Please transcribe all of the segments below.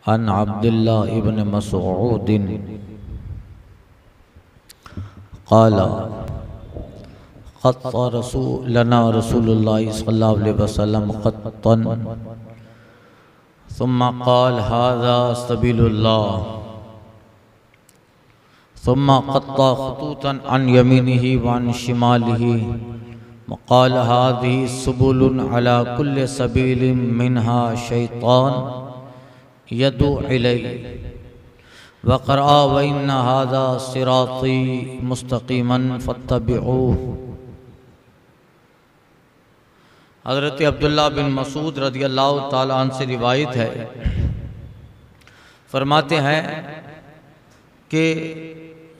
अन अब्दुल्लाह इब्न मसऊद क़ाला क़त्ता लना रसूलुल्लाह सल्लल्लाहु अलैहि वसल्लम क़त्तन सुम्मा क़ाल हाज़ा सबीलुल्लाह सुम्मा क़त्ता ख़ुतूतन अन यमीनिही व अन शिमालिही क़ाल हाज़िही सुबुलुन अला कुल्लि सबीलिन मिनहा शैतान यदु इलैहि व क़रअ व इन्ना हाज़ा सिराती मुस्तक़ीमन फत्तबिऊह। हज़रत अब्दुल्लाह बिन मसूद रज़ियल्लाहु ताला अन्हु से रिवायत है, फरमाते हैं कि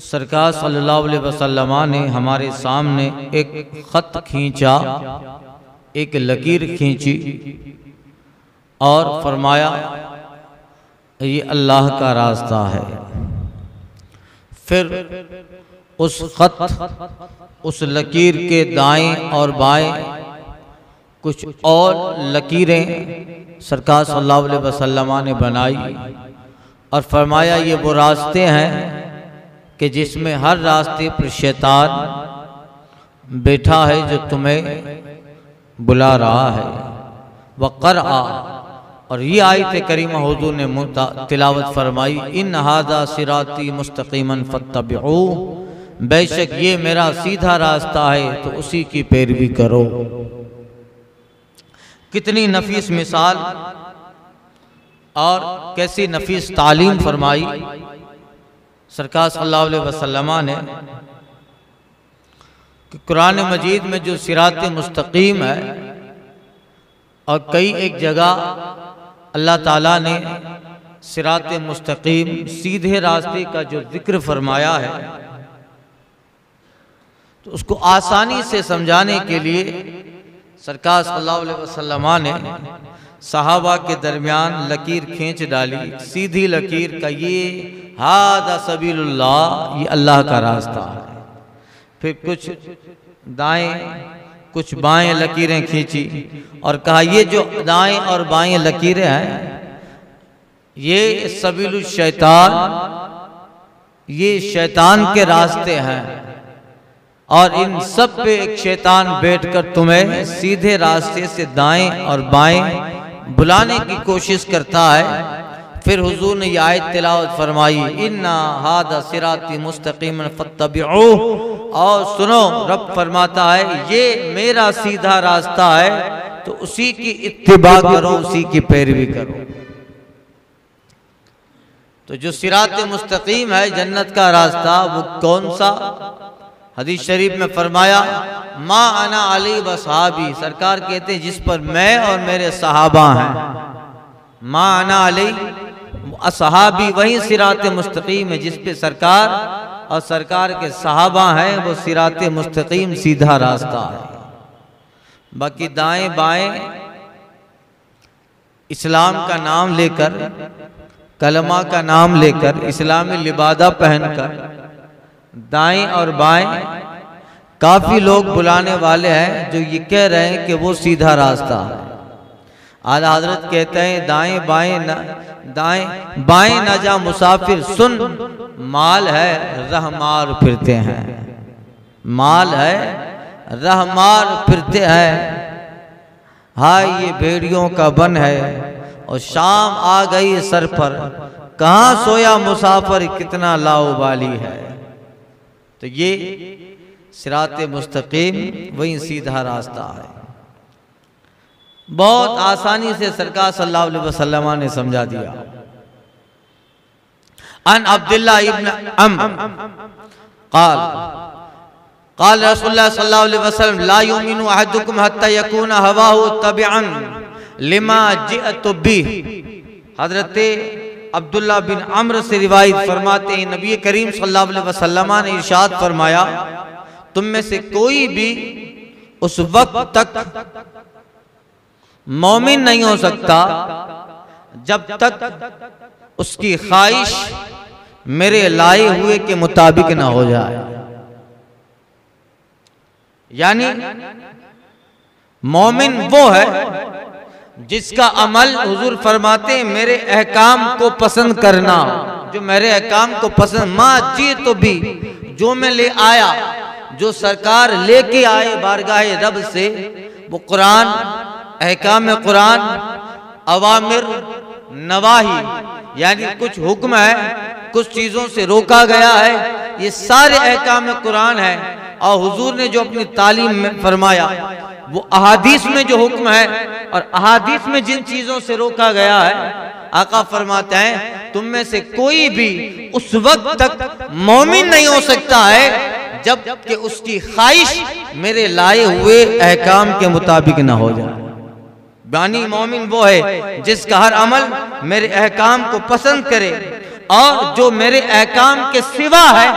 सरकार सल्लल्लाहु अलैहि वसल्लम ने हमारे सामने एक ख़त खींचा, एक लकीर खींची और फरमाया ये अल्लाह का रास्ता है। फिर उस ख़त, उस लकीर के दाएं और बाएं कुछ और लकीरें सरकार सल्लल्लाहु अलैहि वसल्लम ने बनाई और फरमाया ये वो रास्ते हैं कि जिसमें हर रास्ते पर शैतान बैठा है जो तुम्हें बुला रहा है। वक़रअ, और ये आयत करीमा हुज़ूर ने तिलावत फरमाई, इन हाज़ा सिराती मुस्तक़ीमन फत्तबिऊह, बेशक ये मेरा सीधा रास्ता है तो उसी की पैरवी करो। कितनी नफीस मिसाल और कैसी नफीस तालीम फरमाई सरकार सल्लल्लाहु अलैहि वसल्लम ने कि कुरान मजीद में जो सिरात मुस्तकीम है और कई एक जगह अल्लाह ताला ने सिरात मुस्तकीम सीधे रास्ते का जो जिक्र फरमाया है तो उसको आसानी से समझाने के लिए सरकार सल्लल्लाहु अलैहि वसल्लम ने सहाबा के दरमियान लकीर खींच डाली, सीधी लकीर का, ये हादा सबीलुल्लाह, ये अल्लाह का रास्ता है। फिर कुछ दाएं कुछ बाएं लकीरें खींची और कहा ये जो दाएं और बाएं लकीरें हैं ये सबीलुल शैतान, ये शैतान के रास्ते हैं और इन सब पे एक शैतान बैठकर तुम्हें सीधे रास्ते से दाएं और बाएं बुलाने की कोशिश करता है। फिर हुजूर ने यह आयत तिलावत फरमाई, इन्ना हादा सिराती मुस्तकीमन फत्तबिऊह, और सुनो रब फरमाता है ये मेरा सीधा रास्ता है तो उसी की इत्तिबा करो, उसी की पैरवी करो। तो जो सिरात मुस्तकीम है जन्नत का रास्ता, वो कौन सा? हदीस शरीफ में फरमाया, मा अना अली व सहाबी, सरकार कहते हैं जिस पर मैं और मेरे सहाबा हैं। मा अना अली असहाबी, वही सिरात मुस्तकीम है जिस पे सरकार और सरकार के सहाबा हैं, वो सिरात मुस्तकीम सीधा रास्ता है। बाकी दाएं बाएं इस्लाम का नाम लेकर, कलमा का नाम लेकर, इस्लामी लिबादा पहनकर दाएं और बाएं काफी लोग बुलाने वाले हैं जो ये कह रहे हैं कि वो सीधा रास्ता है। आला हजरत कहते हैं दाएं बाएं न जा मुसाफिर सुन, माल है रहमार फिरते हैं, माल है रहमार फिरते हैं। हाय ये भेड़ियों का बन है और शाम आ गई सर पर, कहाँ सोया मुसाफिर कितना लाउबाली है। तो ये सिरात मुस्तकीम वही सीधा रास्ता है। बहुत आसानी से सरकार सल्लल्लाहु अलैहि वसल्लम ने समझा दिया। अन अब्दुल्लाह इब्न अम्र क़ाल क़ाल रसूलुल्लाह सल्लल्लाहु अलैहि वसल्लम ला युमिनु अहदुकुम हत्ता यकूना हवाहु तबिअन लिमा जिअतु बिही। हजरत अब्दुल्ला बिन अम्र से रिवायत फरमाते हैं नबी करीम सल्लल्लाहु अलैहि वसल्लम ने इरशाद फरमाया, तुम में से कोई भी उस वक्त तक मोमिन नहीं हो सकता जब तक उसकी ख्वाहिश मेरे लाए हुए के मुताबिक ना हो जाए। यानी मोमिन वो है जिसका अमल हुजूर फरमाते हैं मेरे अहकाम को पसंद करना, जो मेरे अहकाम को पसंद, माँ जी तो भी जो मैं ले आया, जो सरकार लेके आए बारगाह रब से, वो कुरान, अहकाम कुरान, अवामिर नवाही, यानी कुछ हुक्म है, कुछ चीज़ों से रोका गया है, ये सारे अहकाम कुरान है। और हुजूर ने जो अपनी तालीम में फरमाया वो अहादीस में जो हुक्म है और अहादीस में जिन चीज़ों से रोका गया है, आका फरमाते हैं तुम में से कोई भी उस वक्त तक मोमिन नहीं हो सकता है जब कि उसकी ख्वाहिश मेरे लाए हुए अहकाम के मुताबिक ना हो जाए। बानी मोमिन वो है जिसका हर अमल मेरे अहकाम को पसंद करे, और जो मेरे अहकाम के सिवा है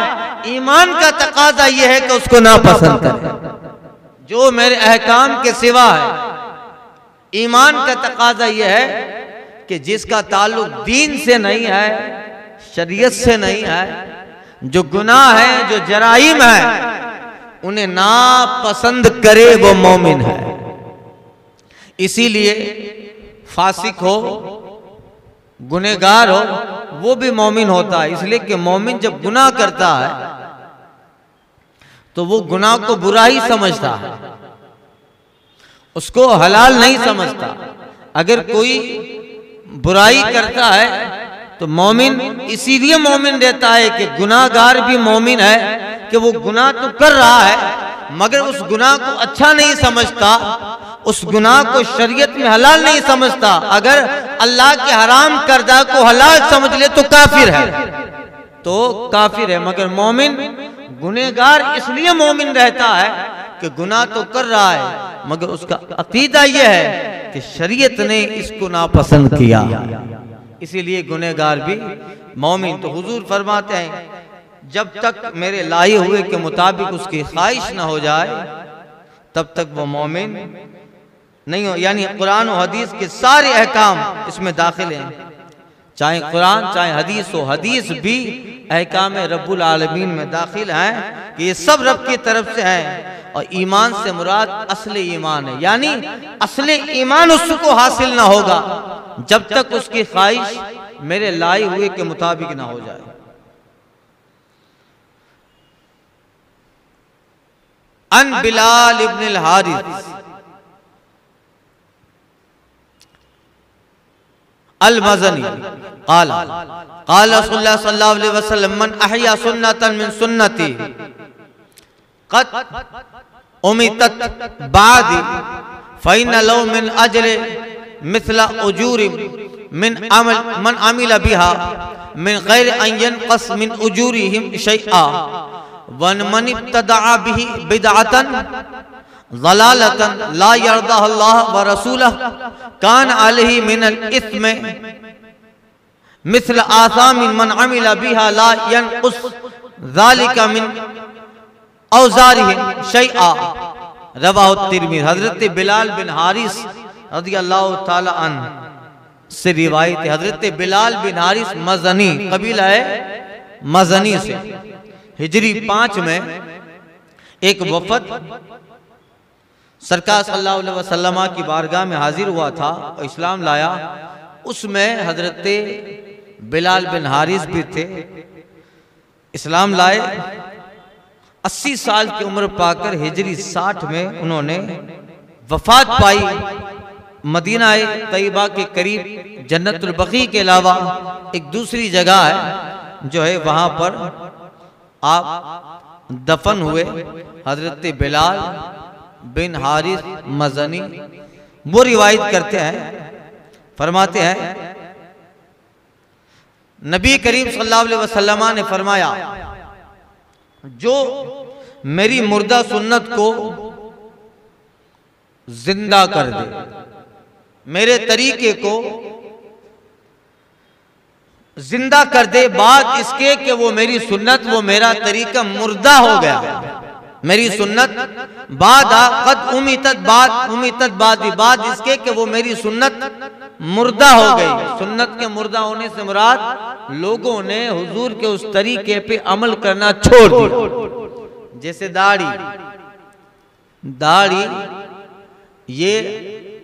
ईमान का तकाजा यह है कि उसको ना पसंद करे। जो मेरे अहकाम के सिवा है, ईमान का तकाजा यह है कि जिसका ताल्लुक दीन से नहीं है, शरीयत से नहीं है, जो गुनाह है, जो जराइम है, उन्हें ना पसंद करे वो मोमिन है। इसीलिए फासिक हो, गुनहगार हो, वो भी मोमिन होता है। इसलिए कि मोमिन जब गुनाह करता है तो वो गुनाह को बुरा ही समझता है, उसको हलाल नहीं समझता। अगर कोई बुराई करता है तो मोमिन इसीलिए मोमिन रहता है कि गुनाहगार भी मोमिन है कि वो गुनाह तो कर रहा है मगर उस गुनाह को अच्छा नहीं समझता, उस गुनाह को शरीयत में हलाल नहीं समझता। अगर अल्लाह के हराम करदा को हलाल समझ ले तो काफिर है, तो काफिर है। मगर मोमिन, गुनहगार इसलिए मोमिन रहता है कि गुनाह तो कर रहा है मगर उसका अकीदा यह है कि शरीयत ने इसको नापसंद किया, इसीलिए गुनहगार भी मोमिन। तो हुजूर फरमाते हैं जब तक मेरे लाए हुए के मुताबिक उसकी ख्वाहिश ना हो जाए तब तक वो मोमिन नहीं हो। यानी कुरान और हदीस के सारे अहकाम इसमें दाखिल हैं, चाहे कुरान चाहे हदीस हो। हदीस भी अहकाम रब्बुल आलमीन में दाखिल हैं कि ये सब रब की तरफ से है। और ईमान से मुराद असले ईमान है, यानी असले ईमान उसको हासिल ना होगा जब तक उसकी ख्वाहिश मेरे लाए हुए के मुताबिक ना हो जाए। अन बिलाल इब्न अल हारिस अल मज़नी क़ाला क़ाला रसूलुल्लाह सल्लल्लाहु अलैहि वसल्लम मन अहया सुन्नतन मिन सुन्नती क़द उमितत बादी फ़इन्न लहु मिन अज्रि मिस्ला उजूरि मिन अमल मन अमिल बिहा मिन गैर अन यनक़स मिन उजूरिहिम शैआ वन मन इब्तदअ बिही बिदअतन ज़लालतन ला यरदाहु अल्लाह व रसूलहु कान अलैहि मिनल इस्म मिस्ल आसामिन मन अमिल बिहा ला यनक़ुस ज़ालिका मिन औज़ारिहिम शैआ रवाहु तिरमिज़ी। हज़रत बिलाल बिन हारिस रज़ियल्लाहु ताला अन्हु से रिवायत है। हज़रत बिलाल बिन हारिस मज़नी कबीला है, मज़नी से हिजरी 5 में एक वफद सरकार सल्लल्लाहु अलैहि वसल्लम की बारगाह में हाजिर हुआ था और इस्लाम लाया। उसमें हजरत बिलाल बिन हारिस भी थे, इस्लाम लाए। 80 साल की उम्र पाकर हिजरी 60 में उन्होंने वफात पाई। मदीना तैयबा के करीब जन्नतुल बकी के अलावा एक दूसरी जगह है जो है, वहां पर आप दफन हुए। हजरत बिलाल बिन हारिस मज़नी वो रिवायत करते हैं, फरमाते हैं नबी करीम सल्लल्लाहु अलैहि वसल्लम ने फरमाया जो मेरी मुर्दा सुन्नत को जिंदा कर दे, मेरे तरीके को जिंदा कर दे, बाद इसके कि वो मेरी सुन्नत, वो मेरा तरीका मुर्दा हो गया, मेरी सुन्नत बाद कद उमितत बाद इसके कि वो मेरी सुन्नत मुर्दा हो गई। सुन्नत के मुर्दा होने से मुराद लोगों ने हुजूर के उस तरीके पे अमल करना छोड़ दिया। जैसे दाढ़ी ये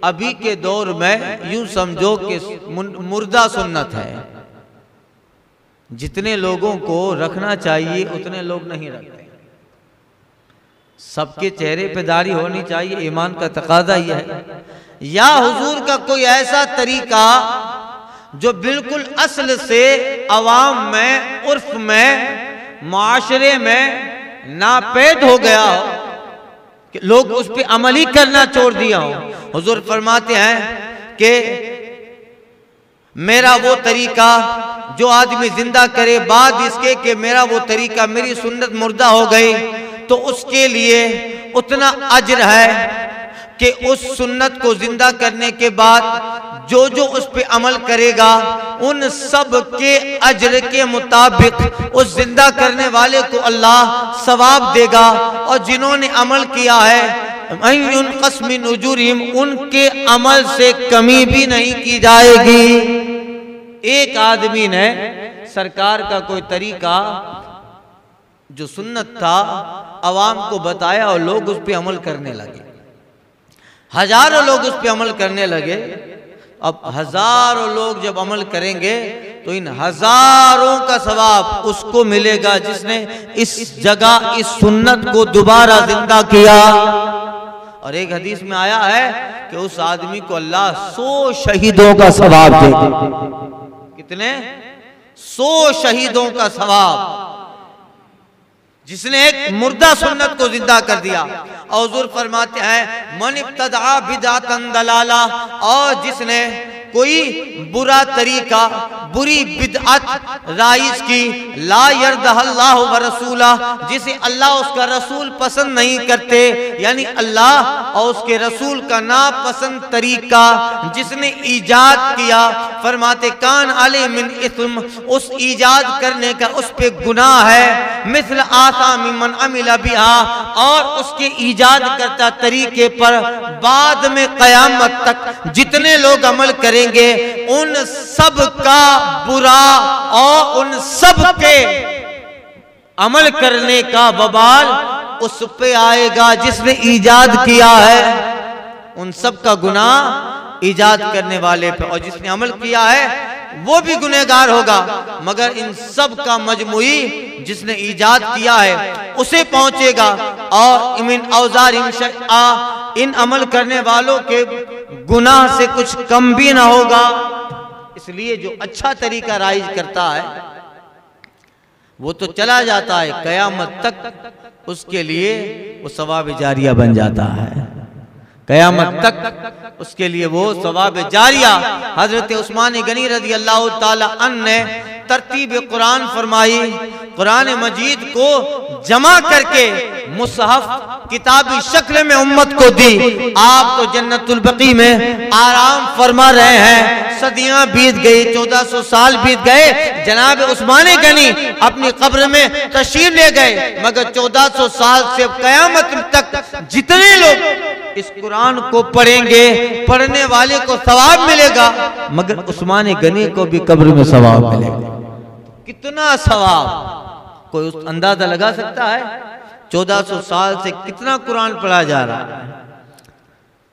अभी के दौर में यूं समझो कि मुर्दा सुन्नत है। जितने लोगों को रखना चाहिए उतने लोग नहीं रखते। सबके चेहरे पे दाढ़ी होनी चाहिए, ईमान का तकाजा ही है। या हुजूर का कोई ऐसा तरीका जो बिल्कुल असल से अवाम में, उर्फ में, माशरे में नापैद हो गया हो कि लोग उस पर अमल ही करना छोड़ दिया हो। हुजूर फरमाते हैं कि मेरा वो तरीका जो आदमी जिंदा करे बाद इसके कि मेरा वो तरीका, मेरी सुन्नत मुर्दा हो गई तो उसके लिए उतना अज्र है कि उस सुन्नत को जिंदा करने के बाद जो जो उस पे अमल करेगा उन सब के अज्र के मुताबिक उस जिंदा करने वाले को अल्लाह सवाब देगा। और जिन्होंने अमल किया है मिन उजूरिहिम, उनके अमल से कमी भी नहीं की जाएगी। एक आदमी ने सरकार का कोई तरीका जो सुन्नत था अवाम को बताया और लोग उस पे अमल करने लगे। हजारों लोग उस पे अमल करने लगे। अब हजारों लोग जब अमल करेंगे तो इन हजारों का सवाब उसको मिलेगा जिसने इस जगह इस सुन्नत को दोबारा जिंदा किया। और एक हदीस में आया है कि उस आदमी को अल्लाह 100 शहीदों का सवाब देगा। कितने? 100 शहीदों का सवाब, जिसने एक मुर्दा सुन्नत को जिंदा कर दिया। और हुजूर फरमाते हैं मन इब्तदा बिदातन दलाला, और जिसने कोई बुरा तरीका, बुरी बिदअत राइज की, ला यरदहल्लाहु व रसूला, जिसे अल्लाह उसका रसूल पसंद नहीं करते, यानी अल्लाह और उसके रसूल का नापसंद तरीका जिसने ईजाद किया, फरमाते कान अले मिन इस्म, उस ईजाद करने का उस पे गुनाह है। मिस्ल आसामी मन अमिला बिहा, और उसके ईजाद करता तरीके पर बाद में कयामत तक जितने लोग अमल करेंगे उन सब का बुरा और उन सब के अमल करने का वबाल उस पे आएगा जिसने ईजाद किया है। उन सब का गुनाह ईजाद करने वाले पे, और जिसने अमल किया है वो भी गुनहगार होगा, मगर इन सब का मजमुई जिसने ईजाद किया है उसे पहुंचेगा। और मिन औज़ारिहिम शैआ, इन अमल करने वालों के गुनाह से कुछ कम भी ना होगा। इसलिए जो अच्छा तरीका राइज करता है वो तो चला जाता है कयामत तक, उसके लिए वो सवाब जारिया बन जाता है। कयामत तक उसके लिए वो सवाब जारिया। हजरत उस्मान गनी रज़ी अल्लाह ताला अन्हु ने तरतीब कुरान फरमाई, कुरान मजीद को जमा करके मुसहफ किताबी शक्ल में उम्मत को दी। आप तो जन्नतुल बकी में आराम फरमा रहे हैं, सदियां बीत गई, 1400 साल बीत गए, जनाब उस्मान गनी अपनी कब्र में तशरीफ ले गए, मगर 1400 साल से कयामत तक जितने लोग इस कुरान को पढ़ेंगे, पढ़ने वाले को सवाब मिलेगा, मगर उस्मान गनी को भी कब्र में सवाब मिलेगा। कितना सवाब कोई उस अंदाजा लगा सकता है? 1400 साल से कितना कुरान पढ़ा जा रहा है,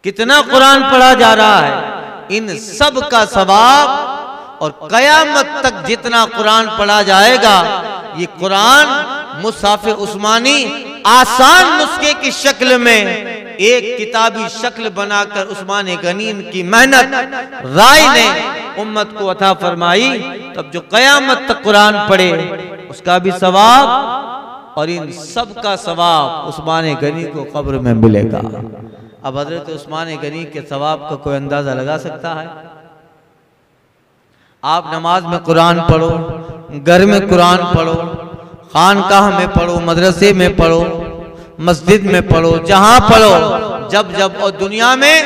कितना कुरान पढ़ा जा रहा है। इन सब का सवाब और कयामत तक जितना कुरान पढ़ा जाएगा, ये कुरान मुसाफे उस्मानी आसान नुस्खे की शक्ल में एक किताबी शक्ल बनाकर उस्मान गनी की मेहनत राय ने उम्मत को अता फरमाई। तब जो कयामत तक कुरान पढ़े उसका भी सवाब और इन सब का सवाब उस्मान गनी को कब्र में मिलेगा। अब हजरत उस्मान गनी के सवाब का कोई अंदाजा लगा सकता है? आप नमाज में कुरान पढ़ो, घर में कुरान पढ़ो, खानकाह में पढ़ो, मदरसे में पढ़ो, मस्जिद में पढ़ो, जहां पढ़ो, जब जब, और दुनिया में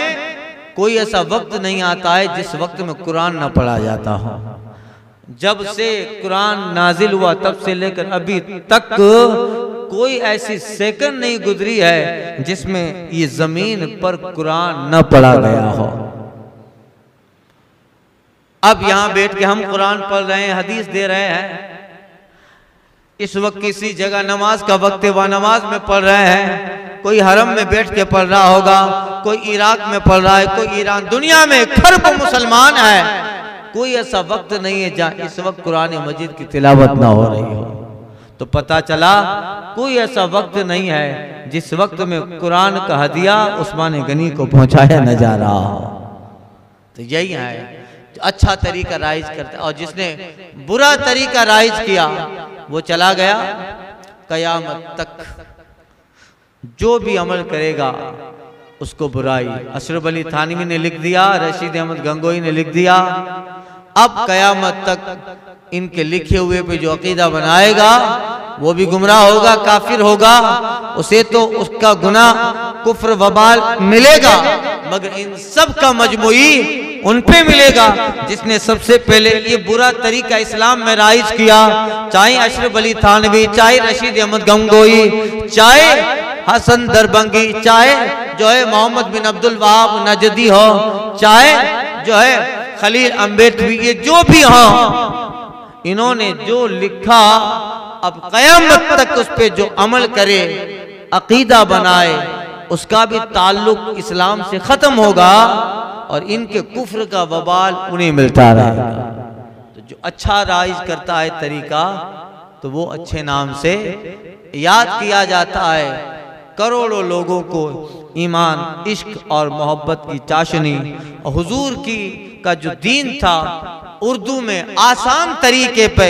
कोई ऐसा वक्त नहीं आता है जिस वक्त में कुरान ना पढ़ा जाता हो। जब से कुरान नाजिल हुआ तब से लेकर अभी तक कोई ऐसी सेकंड नहीं गुजरी है जिसमें ये जमीन पर कुरान न पढ़ा गया हो। अब यहां बैठ के हम कुरान पढ़ रहे हैं, हदीस दे रहे हैं, इस वक्त किसी जगह नमाज का वक्त है वह नमाज में पढ़ रहे हैं, कोई हरम में बैठ के पढ़ रहा होगा, कोई इराक में पढ़ रहा है, कोई ईरान। दुनिया में खरब मुसलमान है, कोई ऐसा वक्त नहीं है जहाँ इस वक्त कुरान मजीद की तिलावत ना हो रही हो। तो पता चला कोई ऐसा वक्त नहीं है जिस वक्त में कुरान का हदिया उस्मान गनी को पहुंचाया न जा रहा हो। तो यही है अच्छा तरीका राइज करता, और जिसने बुरा तरीका राइज किया वो चला गया कयामत तक। जो भी अमल करेगा उसको बुराई। अशरफ अली थानवी ने लिख दिया, रशीद अहमद गंगोई ने लिख दिया, अब कयामत तक इनके लिखे हुए पे जो अकीदा बनाएगा वो भी गुमराह होगा, काफिर होगा। उसे तो उसका गुनाह कुफ्र वबाल मिलेगा, मगर इन सब का मजमुई उन पे मिलेगा जिसने सबसे पहले ये बुरा तरीका इस्लाम में राइज किया। चाहे अशरफ अली थानवी, चाहे रशीद अहमद गंगोई, चाहे हसन दरबंगी, चाहे जो है मोहम्मद बिन अब्दुल वहाब नजदी हो, चाहे जो है खलील अम्बेडवी, ये जो भी हो, इन्होंने जो लिखा अब कयामत तक उस पे जो अमल करे, अकीदा बनाए, उसका भी ताल्लुक इस्लाम से खत्म होगा और इनके कुफ्र का वबाल उन्हें मिलता रहेगा। तो जो अच्छा राइज करता है तरीका, तो वो अच्छे नाम से याद किया जाता है। करोड़ों लोगों को ईमान, इश्क और मोहब्बत की चाशनी और हुजूर की का जो दीन था उर्दू में आसान तरीके पे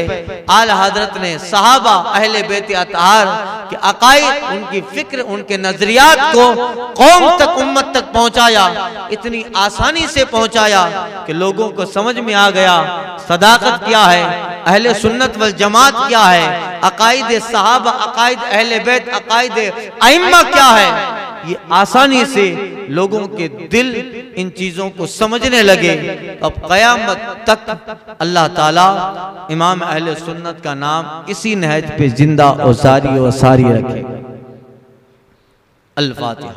आला हजरत ने सहाबा अहले बैत अतहार के अकायद, उनकी फिक्र, उनके नजरियात को कौम तक, उम्मत तक पहुंचाया। इतनी आसानी से पहुंचाया कि लोगों को समझ में आ गया सदाकत क्या है, अहले सुन्नत वल जमात क्या है, अकायद सहाबा, अकायद अहले बैत, अकायद अइम्मा क्या है। ये आसानी से लोगों के दिल इन चीजों को समझने लगे। अब कयामत तक अल्लाह ताला इमाम अहले सुन्नत का नाम इसी नहज पे जिंदा और सारी रखेगा। अल फातिहा।